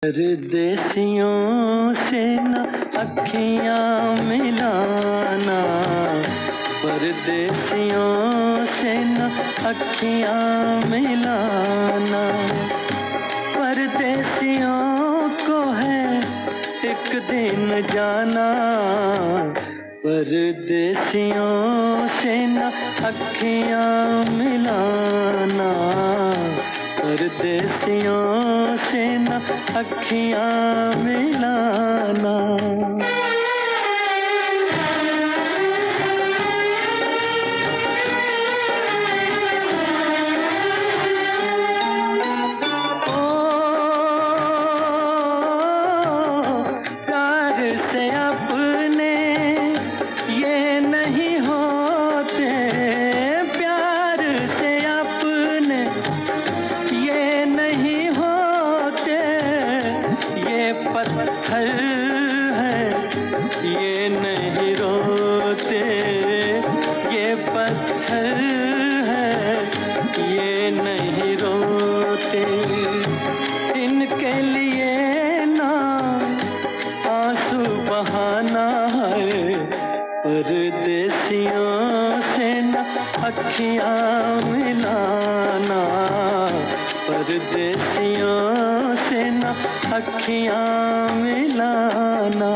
परदेसियों से न अखियाँ मिलाना, परदेसियों से न अखियाँ मिलाना। परदेसियों को है एक दिन जाना, परदेसियों से न अखियाँ मिलाना, परदेसियों से न अखियाँ मिलाना। से अपने ये नहीं होते, प्यार से अपने ये नहीं होते। ये पत्थर है ये नहीं रोते, ये पत्थर है ये नहीं रोते। इनके लिए ना आंसू बहाना है, परदेसियों से न अखियाँ मिलाना, परदेसियों से न अखियाँ मिलाना।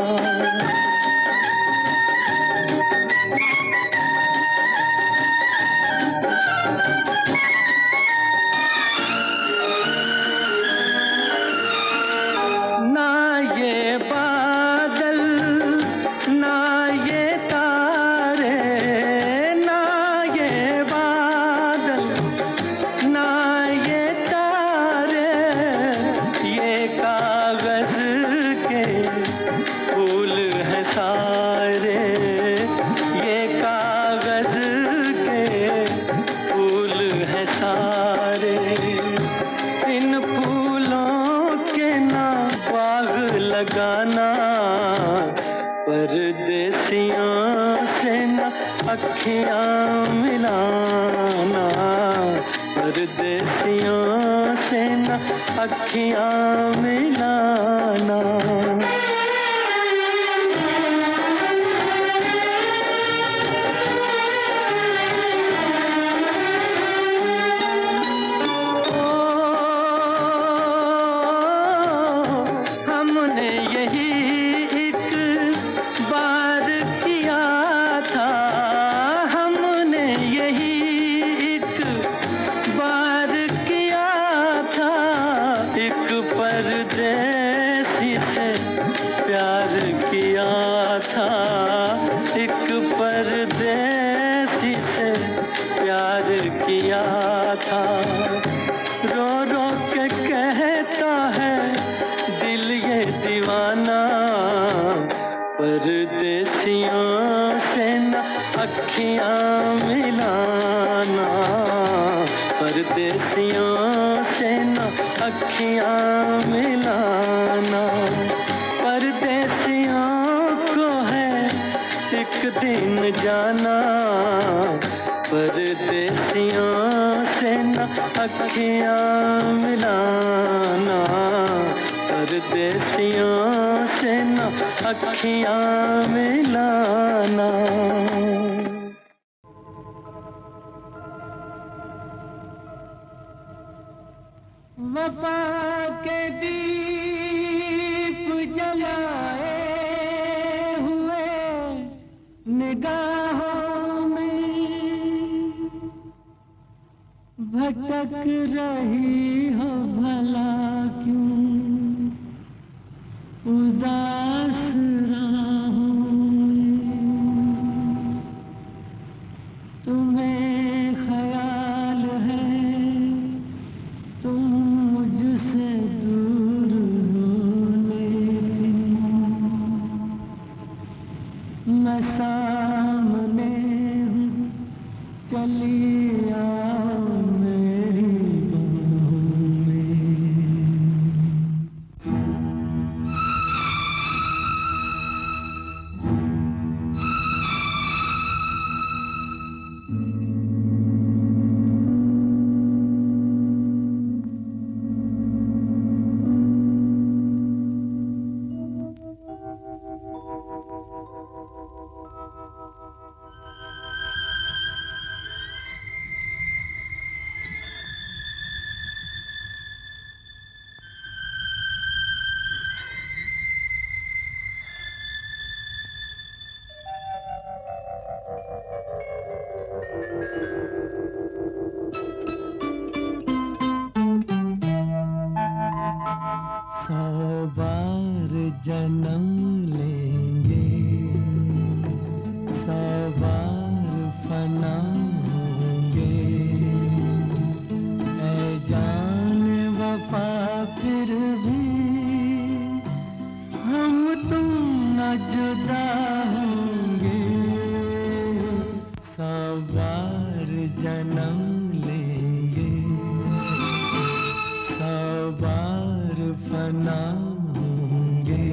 लगाना, परदेसियों से न अखियाँ मिलाना, परदेसियों से न अखियाँ मिलाना। परदेसी से प्यार किया था, एक परदेसी से प्यार किया था। रो रो के कहता है दिल ये दीवाना, परदेसियों से न अखियाँ मिलाना, परदेसियों से न अखियाँ मिलाना। परदेसियों को है एक दिन जाना, परदेसियों से न अखियाँ मिलाना, परदेसियों से न अखियाँ मिलाना। वफा के दीप जलाए हुए निगाहों में भटक रही हो भला क्यों उदास राहों में। तुम्हें ख्याल है तुम मुझसे दूर हो, लेकिन मैं सामने हूँ, चली आओ मेरी बाहों में। सौ बार जन्म लेंगे, सौ बार फना होंगे, ऐ जान वफा फिर भी हम तुम न जुदा होंगे, सौ बार जन्म लेंगे, सौ बार फना होंगे।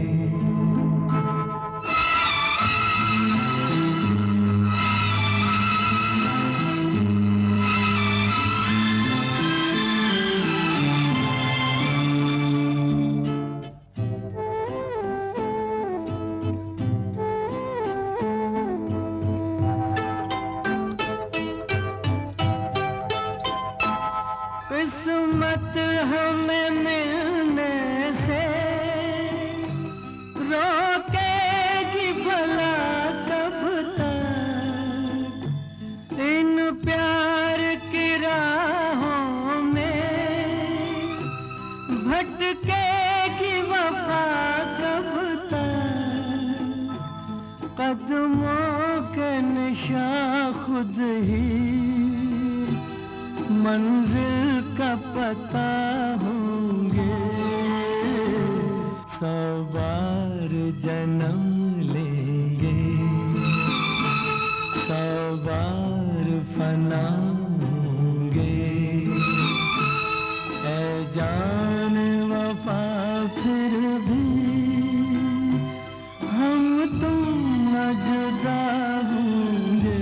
किस्मत हमें मिलने से रोकेगी भला कब तक, इन प्यार की राहों में भटकेगी वफा कब तक, कदमों के निशान खुद ही मंजिल का पता होंगे, सौ बार जन्म लेंगे, सौ बार फना होंगे, ऐ जान वफा फिर भी हम तुम न जुदा होंगे,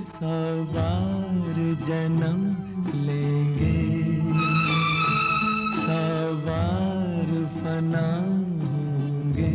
सौ बार जन्म लेंगे, सौ बार फना होंगे।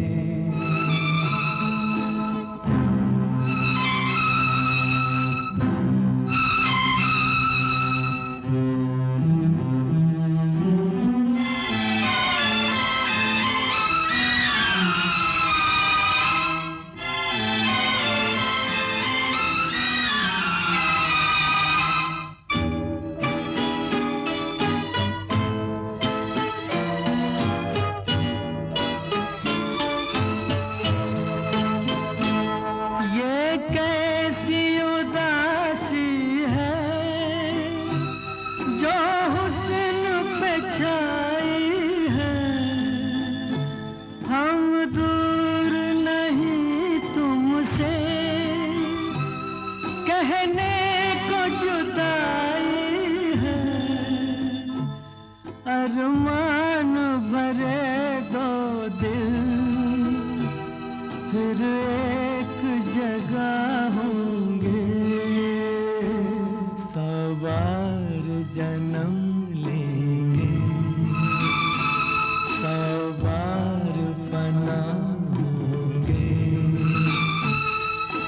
कैसी उदासी है जो हुस्न पे छाई है, हम दूर नहीं तुमसे कहने को जुदाई है, अरमान भरे दो दिल फिर एक जगह होंगे, सौ बार जन्म लेंगे, सौ बार फना होंगे,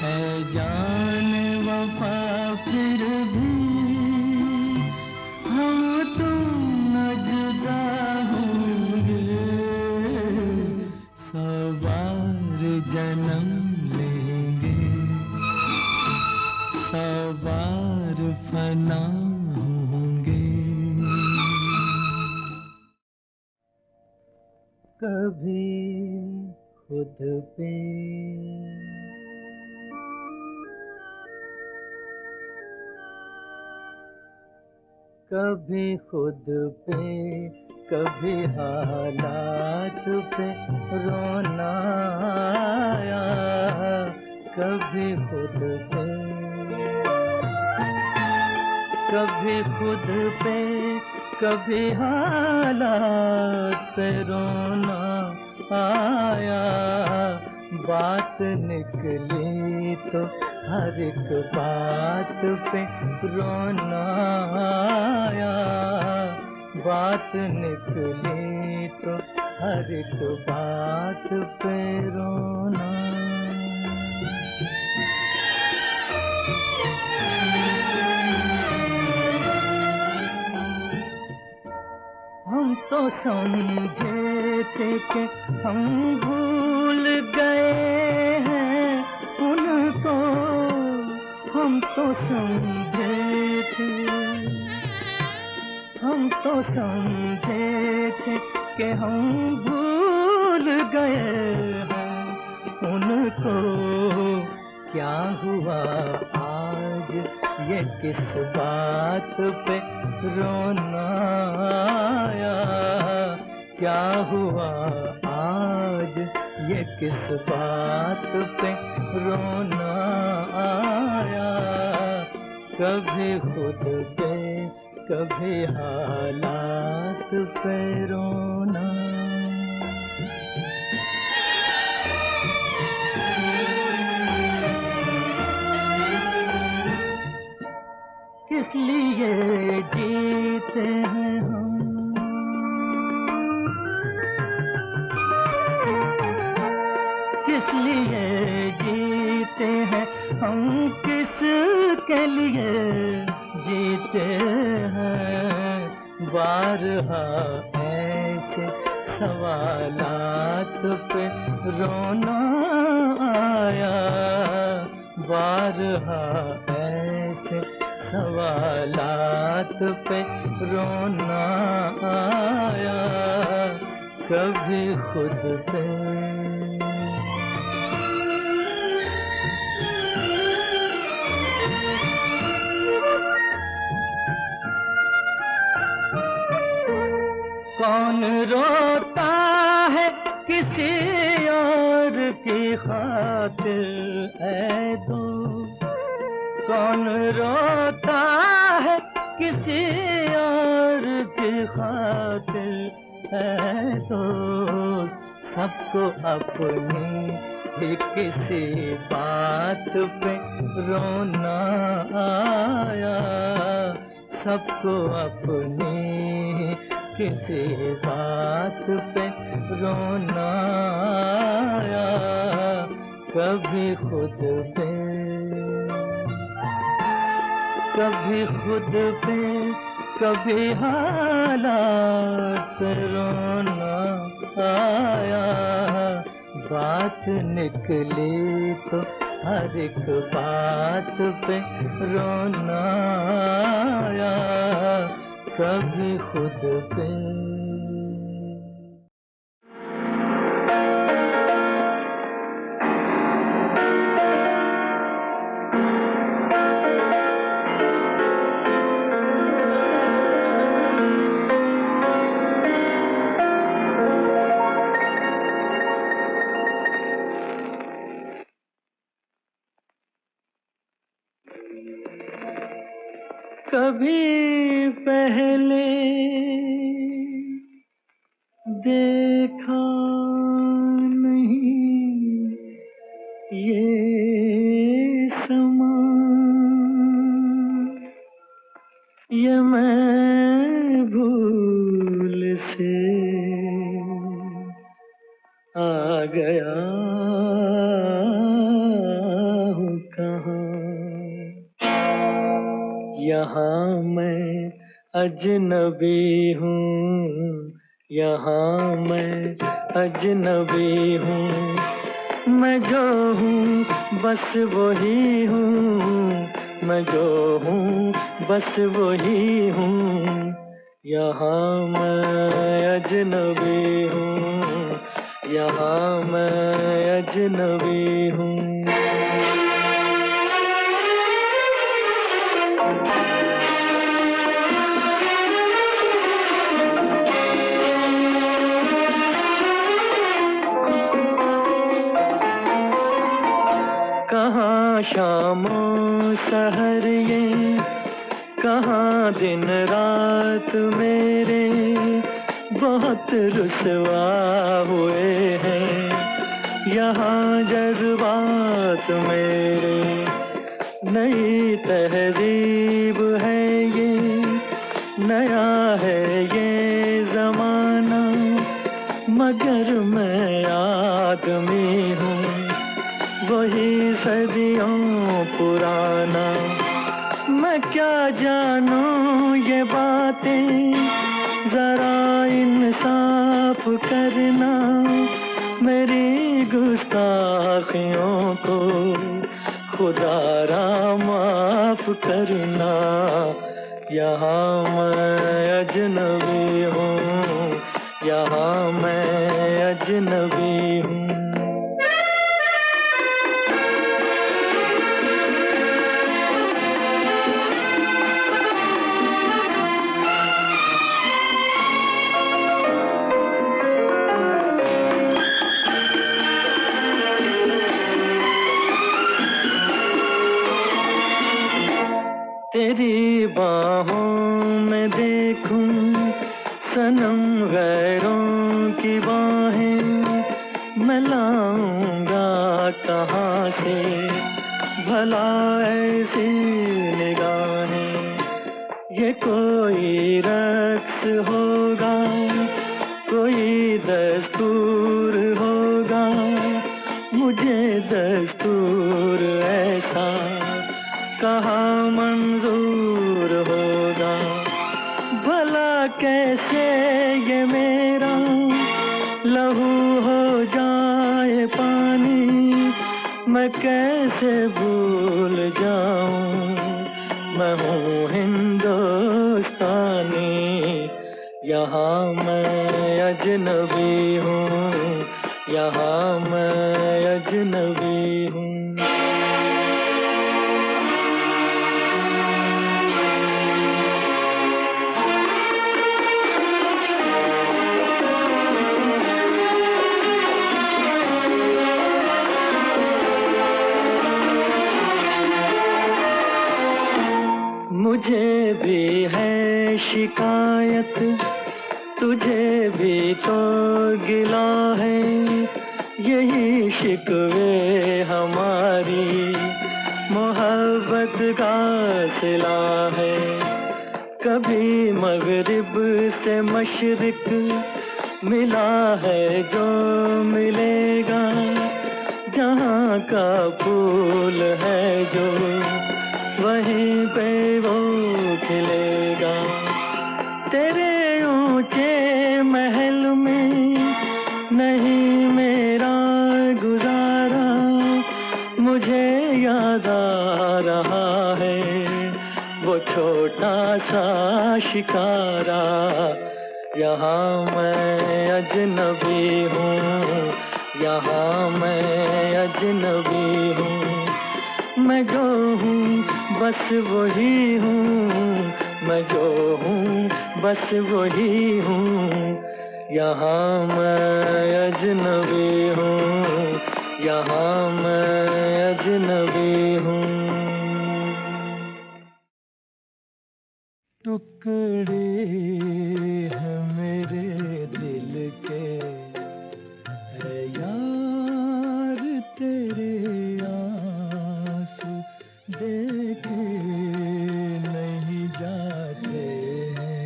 है जान वफा फिर भी हम तुम न जुदा होंगे, सौ बार जन्म लेंगे, सौ बार फना होंगे। कभी खुद पे कभी खुद पे कभी हालात पे रोना आया, कभी खुद पे कभी खुद पे कभी हालात पे रोना आया, बात निकली तो हर एक बात पे रोना आया, बात निकली तो हर एक बात पे रोना। हम तो समझे थे कि हम भूल गए हैं उनको, हम तो समझे थे, हम तो समझे थे के हम भूल गए हैं उनको क्या हुआ आज ये किस बात पे रोना आया क्या हुआ आज ये किस बात पे रोना आया कभी खुद पे कभी हालात पे रोना किस लिए जीते हैं हम किस लिए जीते हैं हम किस के लिए जीते हैं बारहा ऐसे सवालात पे रोना आया बारहा ऐसे सवालात पे रोना आया कभी खुद पे कौन रोता है किसी और की खातिर ऐ दोस्त कौन रोता है किसी और की खातिर ऐ दोस्त सबको अपनी ही किसी बात पे रोना आया सबको अपनी किसी बात पे रोना आया कभी खुद पे कभी हालात पे रोना आया बात निकली तो हर एक बात पे रोना आया कभी खुद पे कभी पहले देखा नहीं ये समा ये मैं भूल से आ गया हूँ कहाँ यहाँ मैं अजनबी हूँ यहाँ मैं अजनबी हूँ मैं जो हूँ बस वही हूँ मैं जो हूँ बस वही हूँ यहाँ मैं अजनबी हूँ यहाँ मैं अजनबी हूँ कहाँ शामों सहर ये कहाँ दिन रात मेरे बहुत रुसवा हुए हैं यहाँ जज्बात मेरे नई तहजीब है ये नया है ये जमाना मगर मैं आदमी हूँ वही सदियों पुराना मैं क्या जानूं ये बातें जरा इंसाफ करना मेरी गुस्ताखियों को खुदारा माफ करना यहाँ मैं अजनबी हूँ यहाँ मैं अजनबी हूँ। तेरी बाहों में देखूं सनम गैरों की बाहें, मैं लाऊंगा कहाँ से भला ऐसी निगाहें। ये कोई रक्स होगा, कोई दस्तूर होगा, मुझे दस्तूर ऐसा कहाँ मंजूर होगा। भला कैसे ये मेरा लहू हो जाए पानी, मैं कैसे भूल जाऊं मैं हूँ हिंदुस्तानी। यहाँ मैं अजनबी हूँ, यहाँ मैं अजनबी हूँ। मुझे भी है शिकायत, तुझे भी तो गिला है, यही शिकवे हमारी मोहब्बत का सिला है। कभी मगरिब से मशरिक मिला है जो मिलेगा, जहाँ का फूल है जो वहीं पे वो खिलेगा। तेरे ऊंचे महल में नहीं मेरा गुजारा, मुझे याद आ रहा है वो छोटा सा शिकारा। यहाँ मैं अजनबी हूँ, यहाँ मैं अजनबी हूँ। मैं जो हूँ बस वही हूँ, मैं जो हूँ बस वही हूँ। यहाँ मैं अजनबी हूँ, यहाँ मैं अजनबी हूँ। टुकड़े हैं मेरे दिल के, है यार तेरे आंसू देखे नहीं जाते हैं।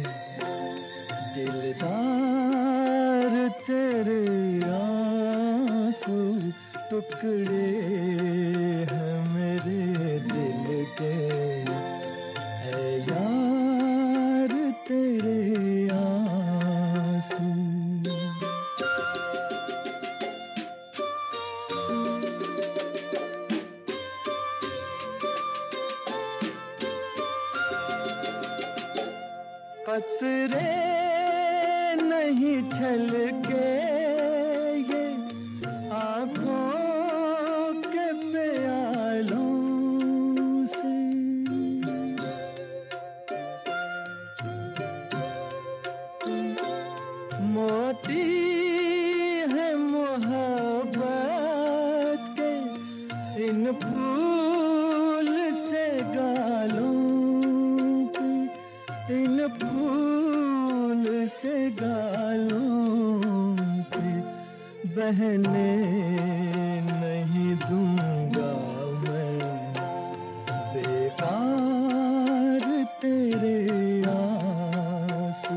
दिलदार तेरे आंसू टुकड़े हैं मेरे दिल के, है यार तेरे आंसू। कतरे नहीं छलके ये आँखों के प्यालों से, मोती है मोहब्बत के इन फूल से गालों के, इन फूल से गालों पे बहने नहीं दूंगा मैं। बेकार तेरे आंसू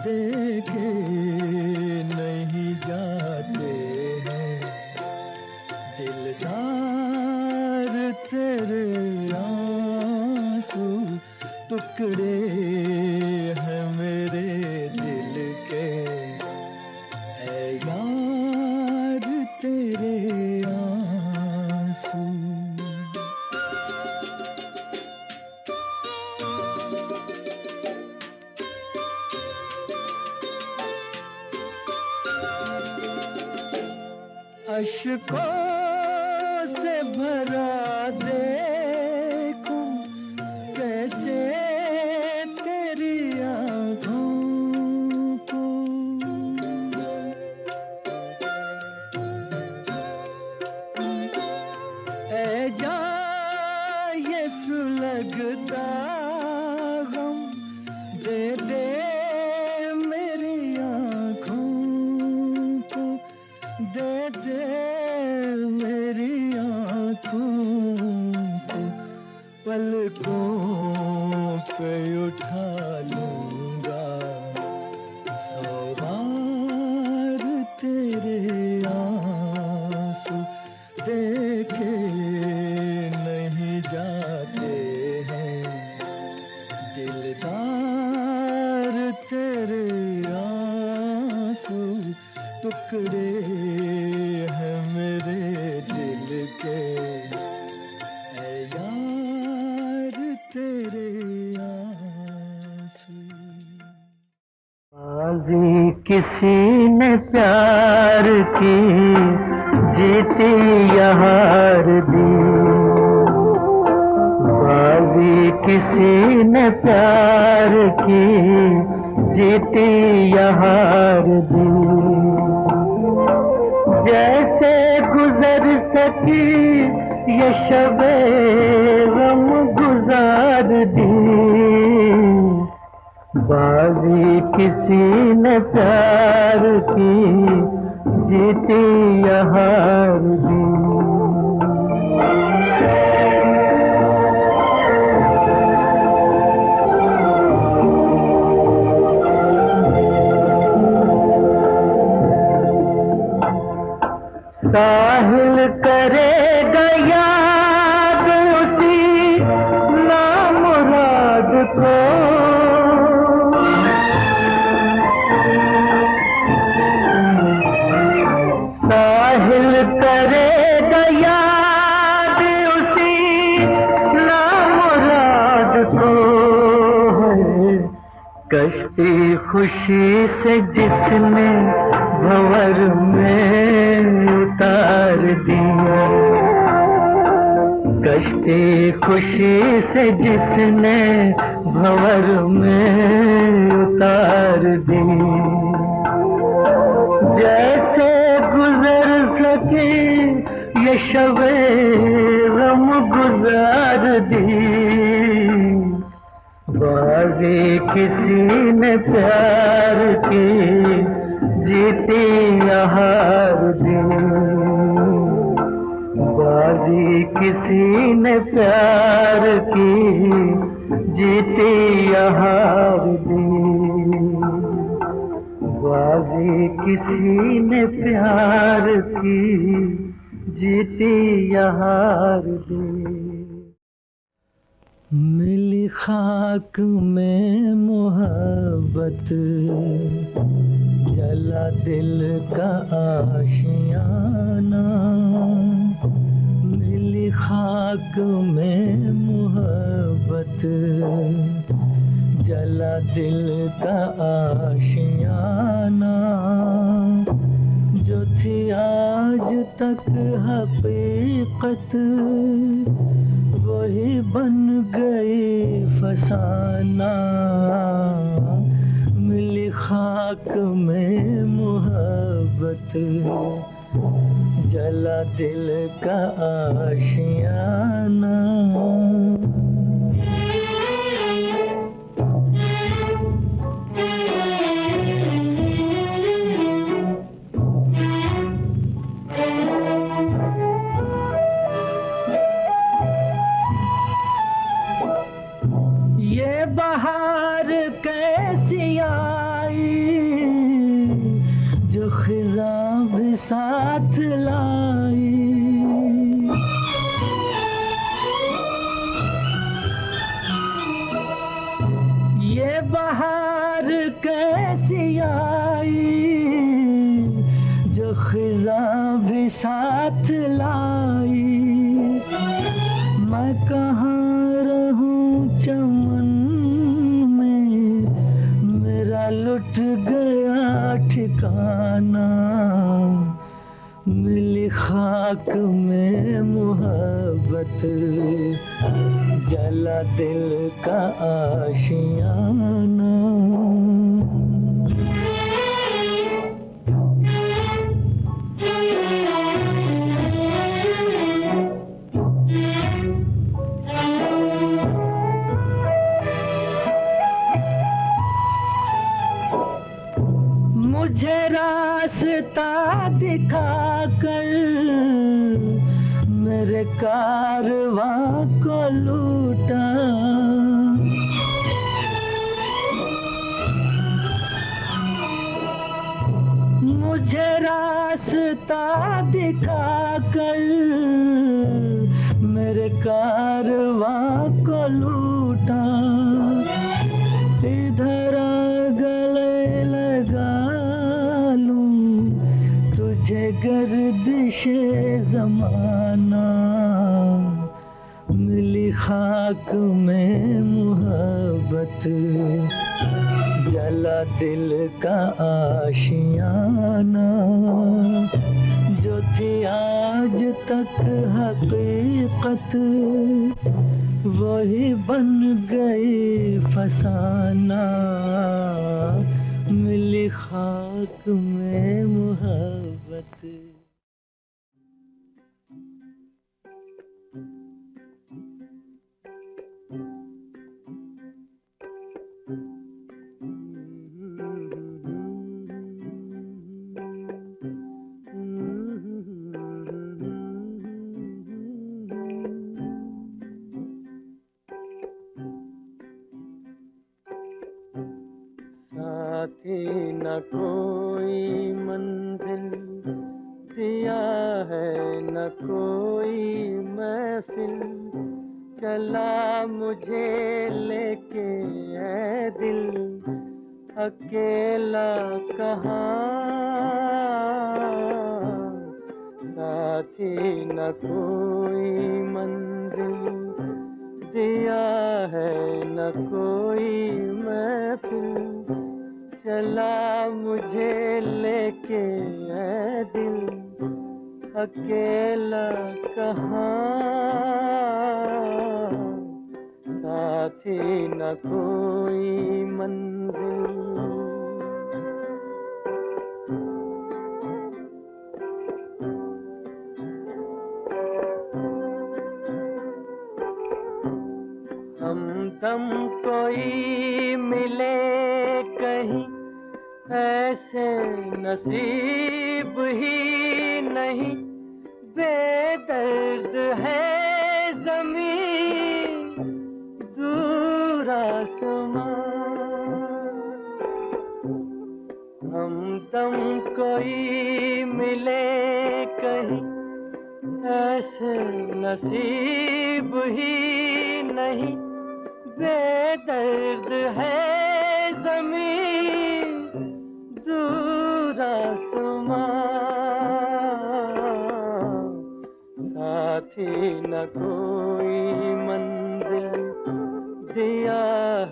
देखे नहीं जाते हैं। दिलदार तेरे आंसू टुकड़े हैं मेरे दिल के, है यार तेरे अश्कों से भरा देखूं कैसे तेरी आँखों को। ऐ जान ये सुलगता गम दे दे मेरी आँखों को, दे दे मेरी आँखों को। पलकों पे उठा लूँगा सौ बार तेरे आंसू, देखे नहीं जाते हैं दिलदार तेरे आंसू। टुकड़े हैं मेरे दिल के ऐ यार तेरे आंसू। बाजी किसी ने प्यार की जीती या हार दी, बाजी किसी ने प्यार की जीती या हार दी। जैसे गुजर सकी ये शबे गम गुजार दी, बाजी किसी ने प्यार की जीती या हार दी। साहिल करेगा याद उसी नामुराद को, साहिल करेगा याद उसी नामुराद को। कश्ती खुशी से जिसने भंवर में उतार दी, कश्ती खुशी से जिसने भंवर में उतार दी। जैसे गुजर सके ये शबे गम गुजार दी, बाजी किसी ने प्यार की जीती या हार दी, बाजी किसी ने प्यार की जीती या हार दी, बाजी किसी ने प्यार की जीती या हार दी। मिली खाक में मोहब्बत जला दिल का आशियाना, मिली खाक में मोहब्बत जला दिल का आशियाना। जो थी आज तक हकीकत वही बन गई फसाना। मिली खाक में मोहब्बत जला दिल का आशियाना। बहार कैसी आई जो खिज़ां भी साथ लाई, ये बहार कैसी आई जो खिज़ां भी साथ लाई। मैं कहाँ रहूं चमन में मेरा लुट गया ठिकाना। मिली खाक में मोहब्बत, जला दिल का आशियाना। मुझे रास्ता दिखाकर मेरे कारवां को लूटा, मुझे रास्ता दिखाकर मेरे कारवां को लूटा। इधर गले लगा लूं तुझे गर्दिशे ज़माना, मिली खाक में मोहब्बत, जला दिल का आशियाना। जो थी आज तक हकीकत, वही बन गई फसाना, मिली खाक में मोहब्बत। साथी न कोई मंजिल दिया है, न कोई महफिल, चला मुझे लेके ऐ दिल, अकेला कहाँ। साथी न कोई मंजिल दिया है, न कोई महफिल, चला मुझे लेके ऐ दिल, अकेला कहाँ। साथी न कोई मंजिल। हमदम कोई मिले कहीं, ऐसे नसीब ही नहीं, बेदर्द है ज़मीं दूर आसमां। हमदम कोई मिले कहीं, ऐसे नसीब ही नहीं, बेदर्द है ज़मीं दूर आसमां। साथी न कोई मंजिल दिया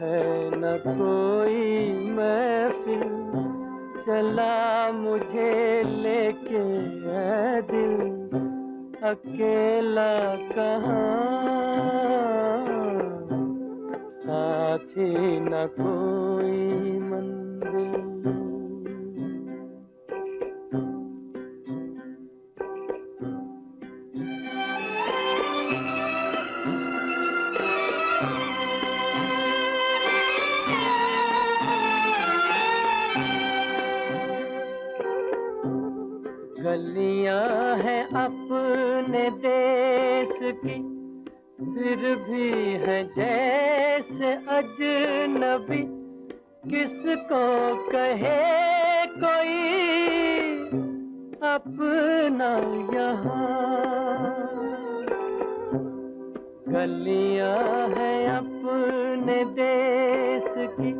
है, न कोई महफिल, चला मुझे लेके ऐ दिल, अकेला कहाँ। साथी न कोई मंजिल। गलियां हैं अपने देश की, फिर भी है जैसे अजनबी, किसको कहे कोई अपना यहाँ। गलियां हैं अपने देश की,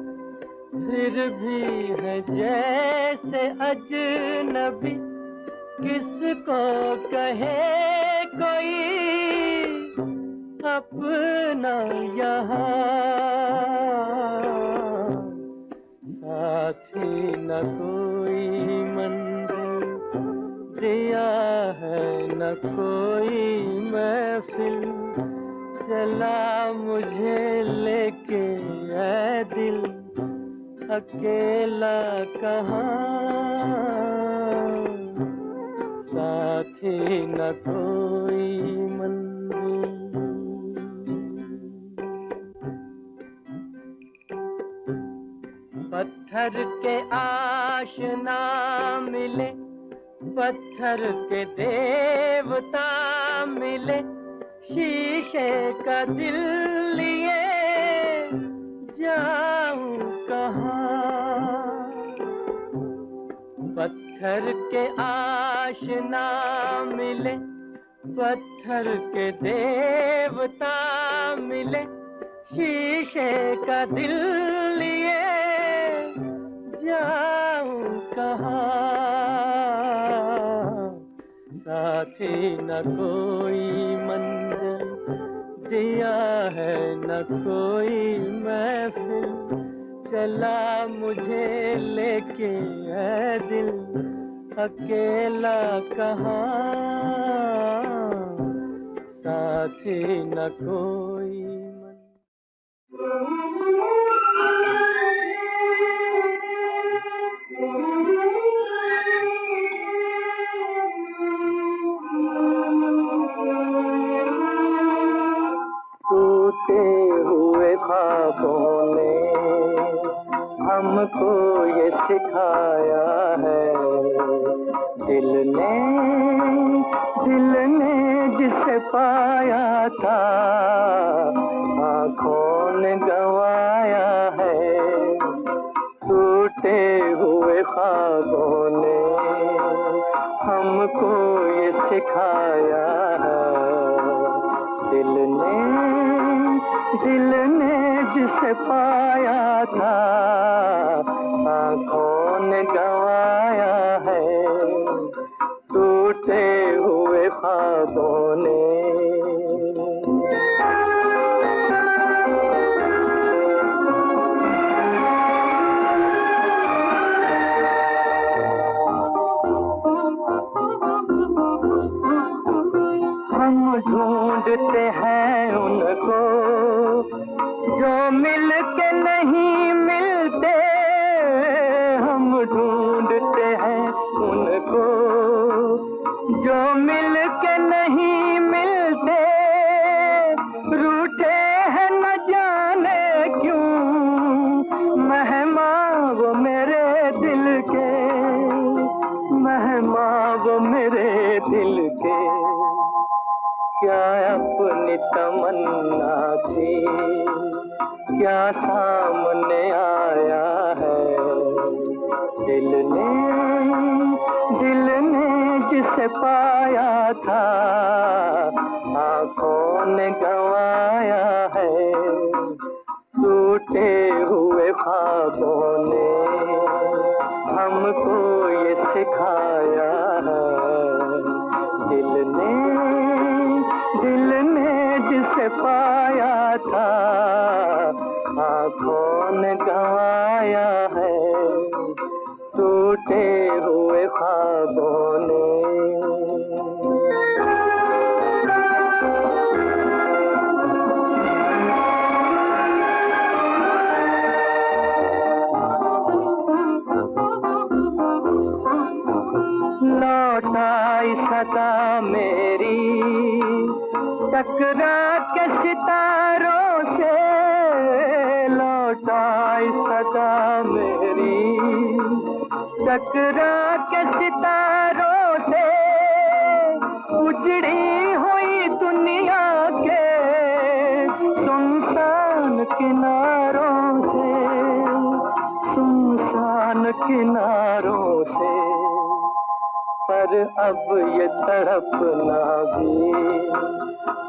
फिर भी है जैसे अजनबी, किसको कहे कोई अपना यहाँ। साथी न कोई मंजिल दिया है न कोई महफिल, चला मुझे लेके ऐ दिल, अकेला कहाँ, साथी न कोई मंजिल। पत्थर के आशना मिले, पत्थर के देवता मिले, शीशे का दिल लिए जाऊं कहाँ। पत्थर के आशना मिले, पत्थर के देवता मिले, शीशे का दिल लिए जाऊं कहाँ, साथी न कोई मंजिल, दिया है न कोई महफिल, चला मुझे लेके है दिल, अकेला कहाँ, साथी न कोई टूटे हुए ख्वाबों ने हमको ये सिखाया है, दिल ने जिसे पाया था, आँखों ने गंवाया है। टूटे हुए ख्वाबों ने हमको ये सिखाया है, दिल ने जिसे पाया था, आँखों ने गंवाया है। टूटे हुए ख्वाबों ने हम ढूंढते हैं उनको जो मिल के नहीं मिलते, हम ढूंढते हैं उनको जो मिल के नहीं मिलते, रूठे हैं न जाने क्यों मेहमान वो मेरे दिल के, मेहमान वो मेरे दिल के। क्या अपनी तमन्ना थी, क्या सामने आया है, दिल ने जिसे पाया था, आँखों ने गंवाया है। टूटे हुए ख्वाबों ने हमको ये सिखाया है, दिल ने जिसे पाया था, आँखों ने गंवाया है। टूटे हुए ख्वाबों ने लौट आई सदा मेरी, टकरा के सितारों से, लौट आई सदा मेरी, टकरा के सितारों से, उजड़ी हुई दुनिया के सुनसान किनारों से, सुनसान किनारों से। पर अब ये तड़पना भी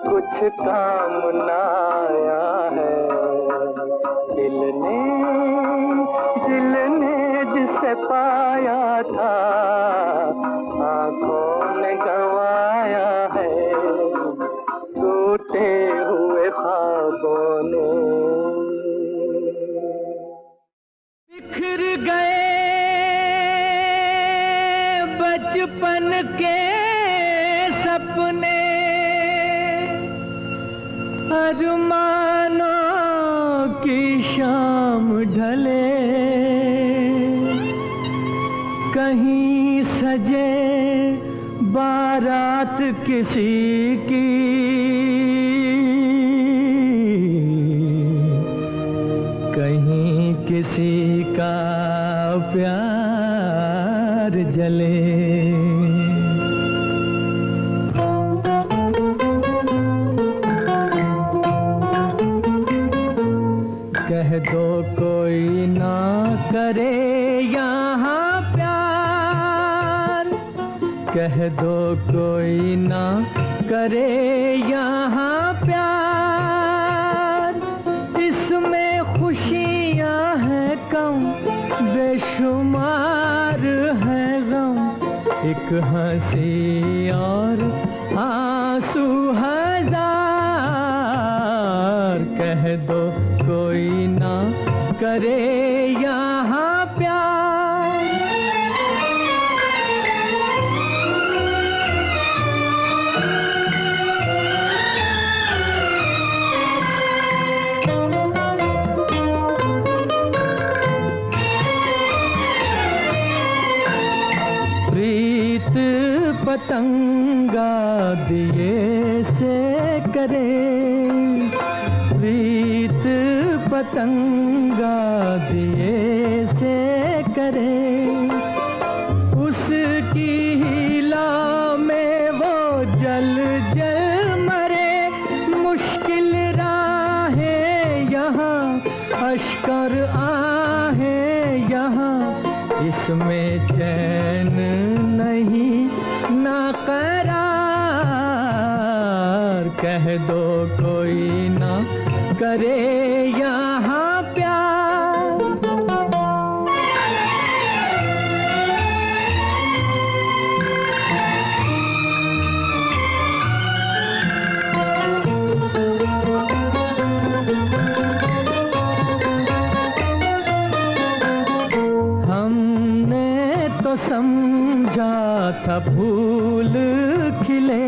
कुछ काम न आया है, दिल ने जिसे पाया था, आँखों ने गंवाया है। टूटे हुए ख्वाबों ने बिखर गए बचपन के सपने अरमानों की शाम ढले, कहीं सजे बारात किसी की, कहीं किसी का प्यार जले। कह दो कोई ना करे यहाँ प्यार, कह दो कोई ना करे यहाँ प्यार, इसमें खुशियाँ हैं कम बेशुमार है गम, एक हंसी और आंसू हजार। कह दो कोई ना करे यहाँ प्यार। प्रीत पतंगा दिए से करे, प्रीत पतंगा दिए से करे, उसकी हीला में वो जल जल मरे। मुश्किल राहें यहाँ, अश्कर आहें यहाँ, इसमें चैन नहीं ना करार। कह दो कोई ना करे यहाँ प्यार। हमने तो समझा था फूल खिले,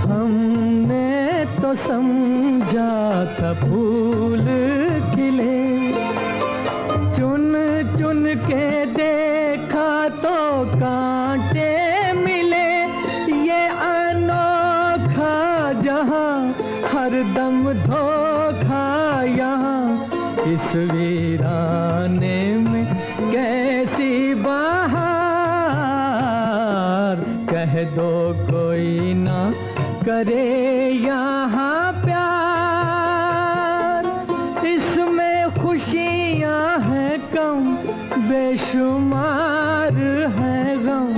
हमने तो समझा था फूल खिले, चुन चुन के देखा तो कांटे मिले। ये अनोखा जहां हरदम धोखा यहाँ, इस वीराने में कैसी बहार। कह दो कोई ना करे यहाँ प्यार, इसमें खुशियाँ हैं कम बेशुमार है गम,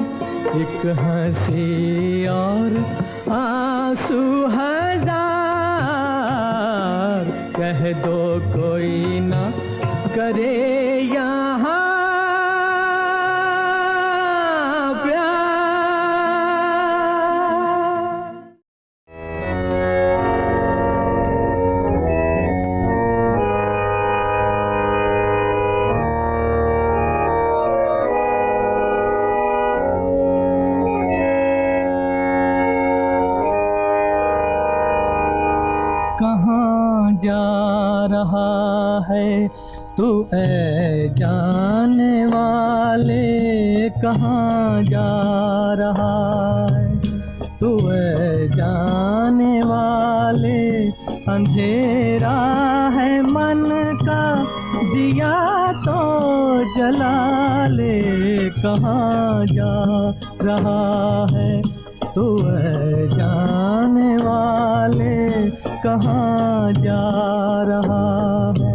एक हंसी और आंसू हजार। कह दो कोई ना करे यहाँ कहाँ जा रहा है तू ऐ जाने वाले, कहाँ जा रहा है तू ऐ जाने वाले। अंधेरा है मन का दिया तो जला ले, कहाँ जा रहा है तू ऐ जाने वाले, कहाँ जा रहा है।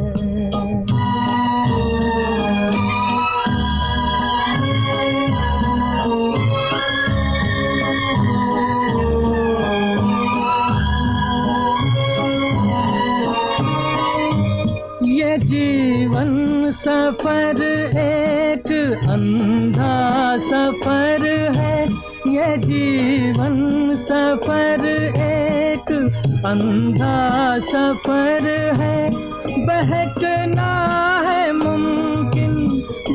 ये जीवन सफर एक अंधा सफर है, ये जीवन सफर एक अंधा सफर है। बहकना है मुमकिन,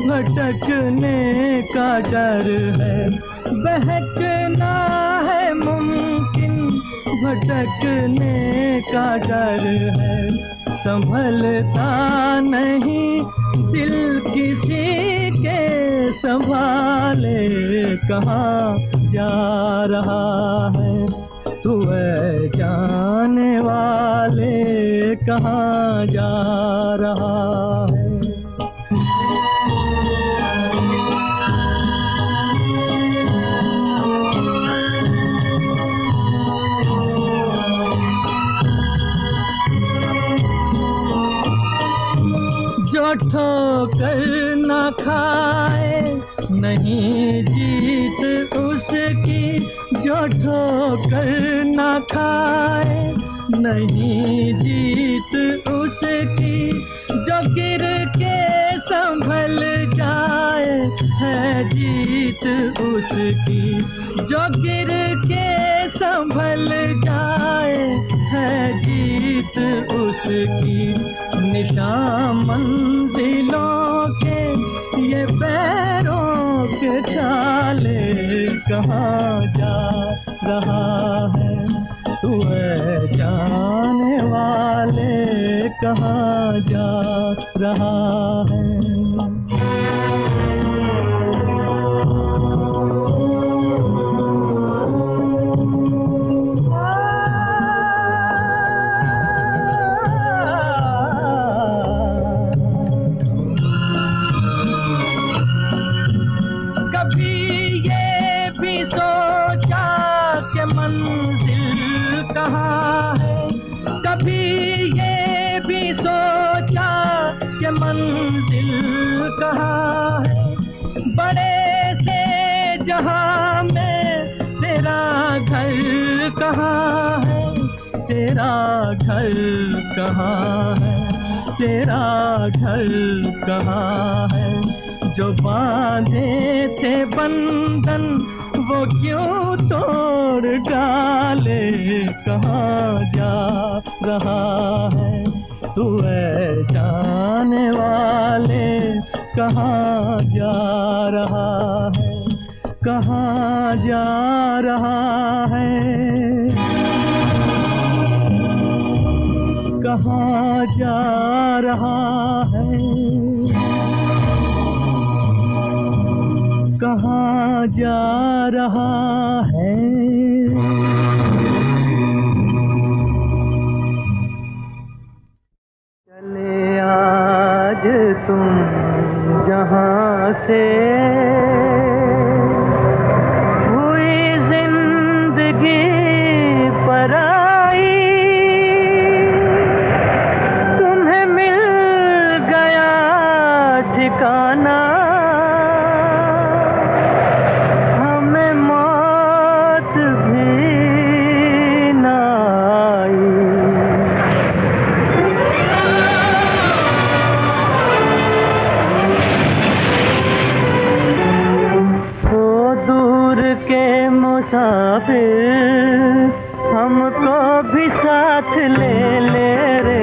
भटकने का डर है। बहकना है भटकने का डर है, संभलता नहीं दिल किसी के संभाले। कहाँ जा रहा है तू ऐ जाने वाले, कहाँ जा रहा है। जो ठोकर न खाए नहीं जीत उसकी, जो ठोकर न खाए नहीं जीत उसकी, जो गिर के संभल जाए है जीत उसकी, जो गिर के संभल जाए है जीत उसकी। निशान मंजिलों के ये पैरों के छाले, कहाँ जा रहा है तू ऐ जाने वाले, कहाँ जा रहा है। मंजिल कहाँ है, बड़े से जहां में तेरा घर कहाँ है, तेरा घर कहाँ है, तेरा घर कहाँ है। जो बांधे थे बंधन वो क्यों तोड़ डाले, कहाँ जा रहा है तू ऐ जाने वाले, कहाँ जा रहा है, कहाँ जा रहा है, कहाँ जा रहा है, कहाँ जा रहा है। तुम जहाँ से हुई जिंदगी पराई, तुम्हें मिल गया ठिकाना, हमें मौत भी न आई। हमको भी साथ ले ले रे,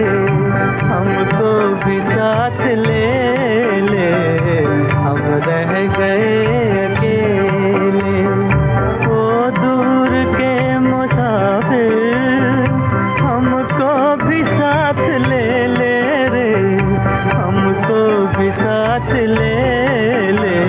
हमको भी साथ ले ले, हम रह गए अकेले। वो दूर के मुसाफिर हमको भी साथ ले ले रे, हमको भी साथ ले ले।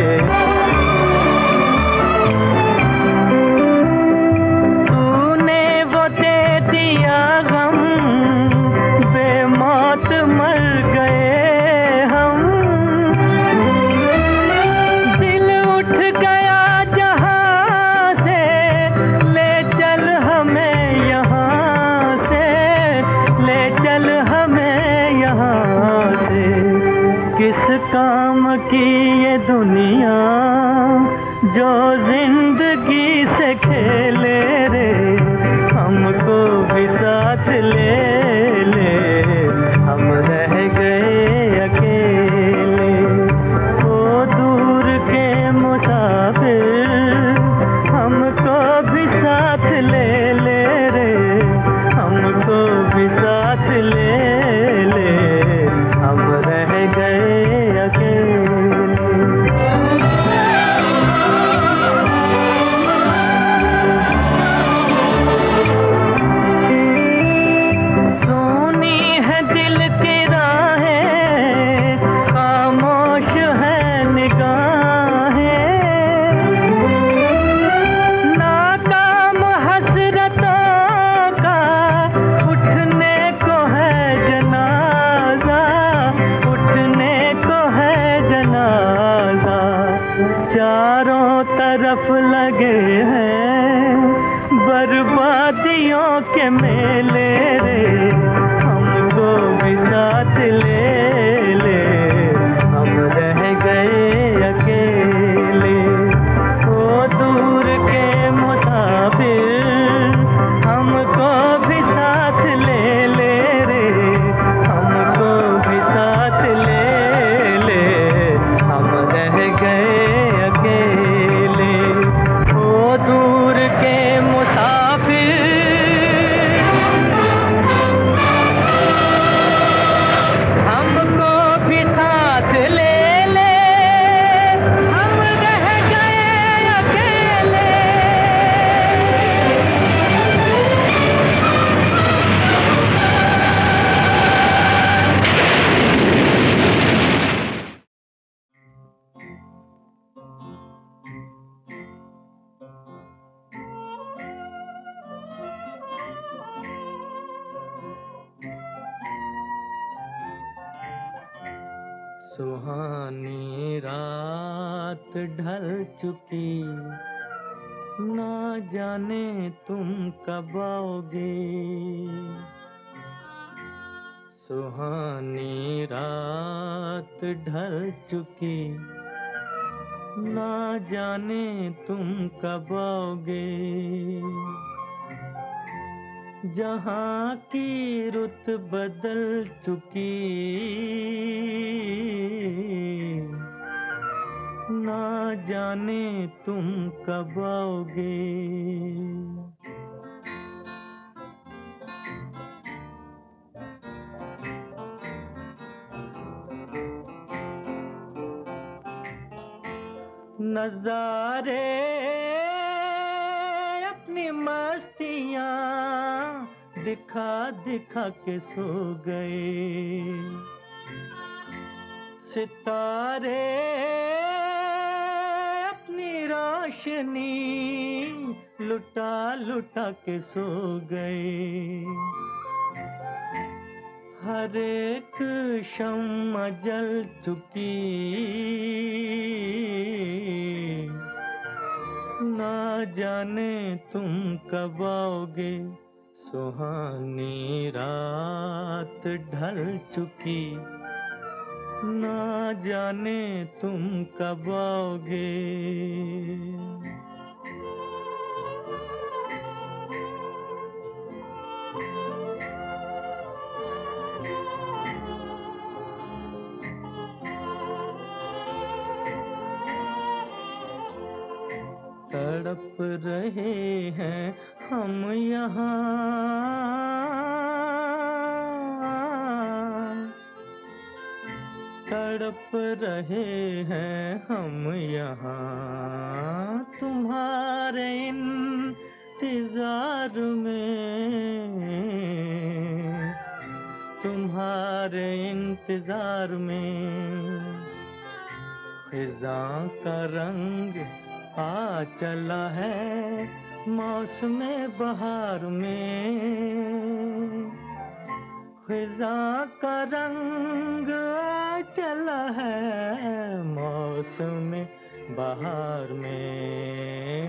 हैं बर्बादियों के मेले रे, हमको भी साथ ले ले, हम रह गए अकेले। ओ दूर के मुसाफिर, हमको भी साथ ले ले रे, हमको भी साथ ले ले, हम रह गए अकेले। ओ दूर के मुसाफिर, हमको भी साथ ले ले, हम रह गए अकेले। सुहानी रात ढल चुकी, ना जाने तुम कब आओगे। सुहानी रात ढल चुकी, ना जाने तुम कब आओगे। जहाँ की रुत बदल चुकी, ना जाने तुम कब आओगे। नजारे अपनी मस्तियाँ दिखा दिखा के सो गए। सितारे अपनी रोशनी लुटा लुटा के सो गए। हर एक शम्मा जल चुकी, ना जाने तुम कब आओगे। सुहानी रात ढल चुकी, ना जाने तुम कब आओगे। तड़प रहे हैं हम यहाँ, तड़प रहे हैं हम यहाँ, तुम्हारे इंतजार में, तुम्हारे इंतजार में। खिज़ां का रंग आ चला है मौसम बहार में। खिज़ां का रंग आ चला है मौसम बहार में,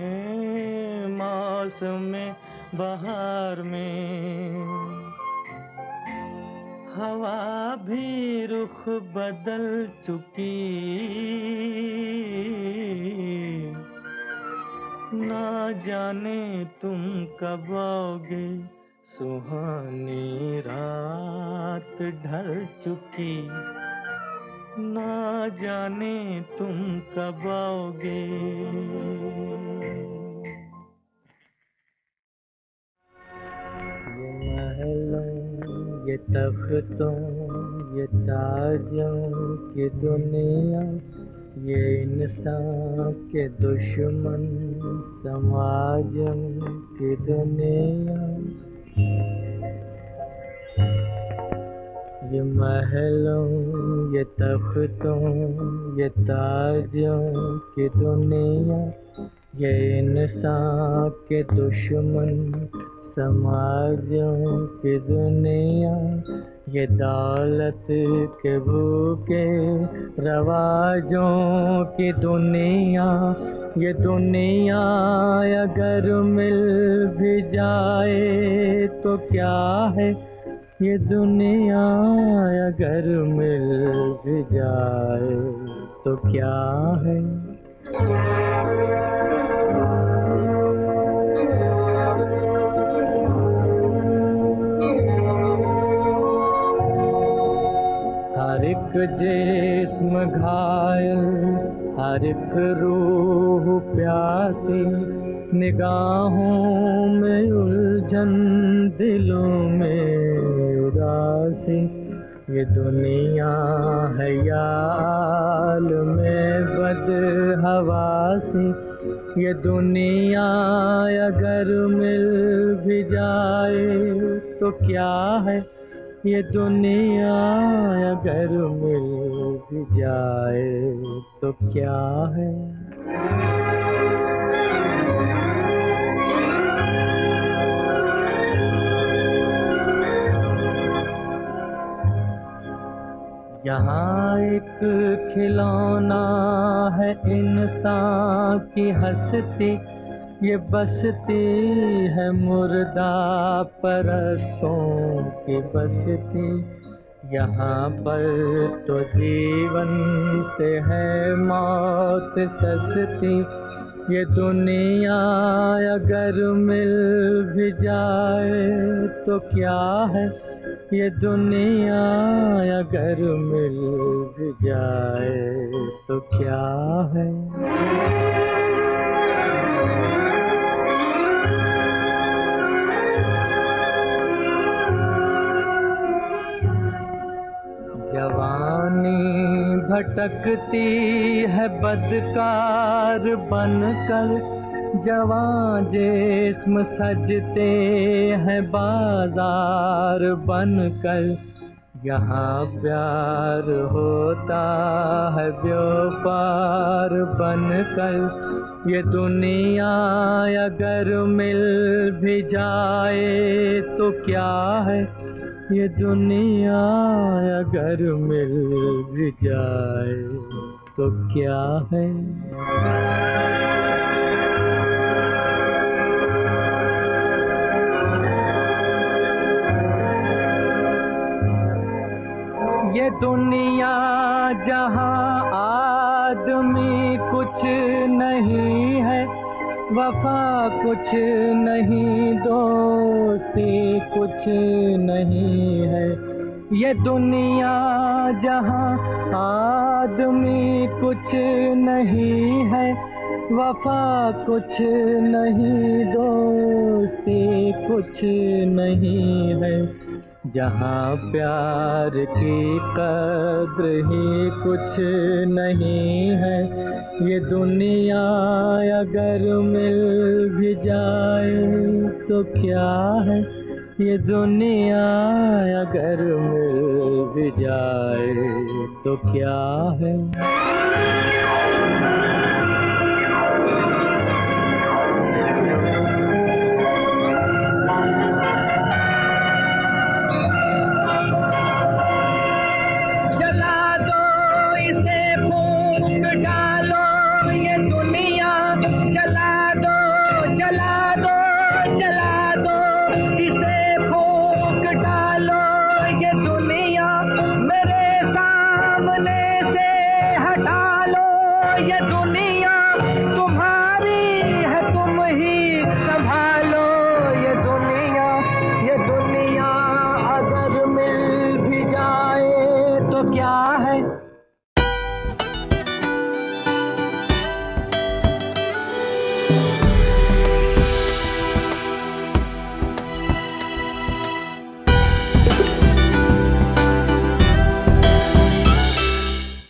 मौसम बहार में। हवा भी रुख बदल चुकी, ना जाने तुम कब आओगे। सुहानी रात ढल चुकी, ना जाने तुम कब आओगे। ये महलों ये तख्तों ये ताजों की दुनिया, ये इंसान के दुश्मन समाजों की दुनिया। ये महलों ये तख्तों ये ताजों की दुनिया, ये इंसान के दुश्मन समाजों की दुनिया। ये दौलत के भूखे रवाजों की दुनिया, ये दुनिया अगर मिल भी जाए तो क्या है, ये दुनिया अगर मिल भी जाए तो क्या है। हर एक जिस्म घायल, हर एक रूह प्यासी, निगाहों में उलझन, दिलों में उदासी। ये दुनिया है याल में बदहवासी, ये दुनिया अगर मिल भी जाए तो क्या है, ये दुनिया अगर मिल भी जाए तो क्या है। यहाँ एक खिलौना है इंसान की हंसती, ये बसती है मुर्दा परस्तों की बसती। यहाँ पर तो जीवन से है मौत सस्ती, ये दुनिया अगर मिल भी जाए तो क्या है, ये दुनिया अगर मिल भी जाए तो क्या है। जवानी भटकती है बदकार बनकर, जवां जिस्म सजते हैं बाजार बनकर। यहाँ प्यार होता है व्यापार बनकर, ये दुनिया अगर मिल भी जाए तो क्या है, ये दुनिया अगर मिल भी जाए तो क्या है। ये दुनिया जहाँ आदमी कुछ नहीं है, वफा कुछ नहीं, दोस्ती कुछ नहीं है। ये दुनिया जहाँ आदमी कुछ नहीं है, वफा कुछ नहीं, दोस्ती कुछ नहीं है। जहाँ प्यार की कद्र ही कुछ नहीं है, ये दुनिया अगर मिल भी जाए तो क्या है, ये दुनिया अगर मिल भी जाए तो क्या है।